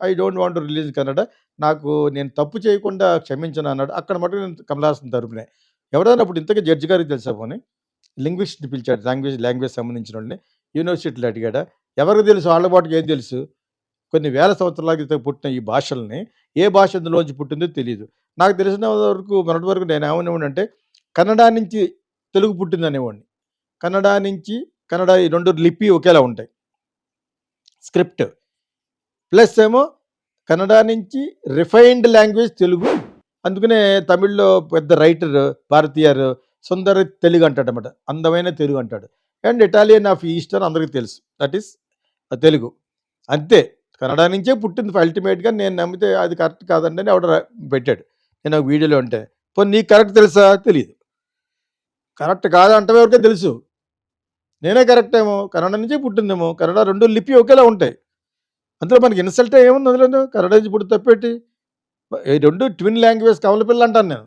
I don't want to release Kannada. నేను తప్పు చేయకుండా క్షమించను అన్నాడు. అక్కడ మటుకు నేను కమల్ హాసన్ తరపునే. ఎవరైనా అప్పుడు ఇంతకీ జడ్జి గారికి తెలుసా పోనీ? లింగ్విస్ట్‌ని పిలిచాడు. లాంగ్వేజ్ సంబంధించినోడిని. యూనివర్సిటీలో అడిగాడా? ఎవరికి తెలుసు ఆళ్ళ పాటుకి ఏం తెలుసు? కొన్ని వేల సంవత్సరాల క్రితం పుట్టిన ఈ భాషల్ని ఏ భాష అందులోంచి పుట్టిందో తెలీదు. నాకు తెలిసిన వరకు మొన్నటి వరకు నేనేమనేవాడినంటే కన్నడ నుంచి తెలుగు పుట్టిందనేవాడిని. కన్నడ నుంచి కన్నడ ఈ 2 లిపి ఒకేలా ఉంటాయి. స్క్రిప్ట్. ప్లస్ ఏమో కన్నడ నుంచి రిఫైన్డ్ లాంగ్వేజ్ తెలుగు. అందుకనే తమిళ్‌లో పెద్ద రైటర్ భారతీయర్ సుందర తెలుగు అంటాడనమాట. అందమైన తెలుగు అంటాడు. అండ్ ఇటాలియన్ ఆఫ్ ఈస్ట్ అని అందరికీ తెలుసు. That is Telugu. అంతే. కన్నడ నుంచే పుట్టింది అల్టిమేట్‌గా నేను నమ్మితే అది కరెక్ట్ కాదండి అని ఎవడో పెట్టాడు. నేను ఒక వీడియోలో ఉంటే. పోనీ నీకు కరెక్ట్ తెలుసా? తెలీదు. కరెక్ట్ కాదంటావో ఎవరికో తెలుసు. నేనే కరెక్ట్ ఏమో. కన్నడ నుంచే పుట్టిందేమో. కన్నడ 2 లిపి ఒకేలా ఉంటాయి. అందులో మనకి ఇన్సల్ట్ ఏముంది అందులోను? కన్నడ నుంచి పుడితే తప్పేటి? ఈ 2 ట్విన్ లాంగ్వేజ్ కవల పిల్ల అంటాను నేను.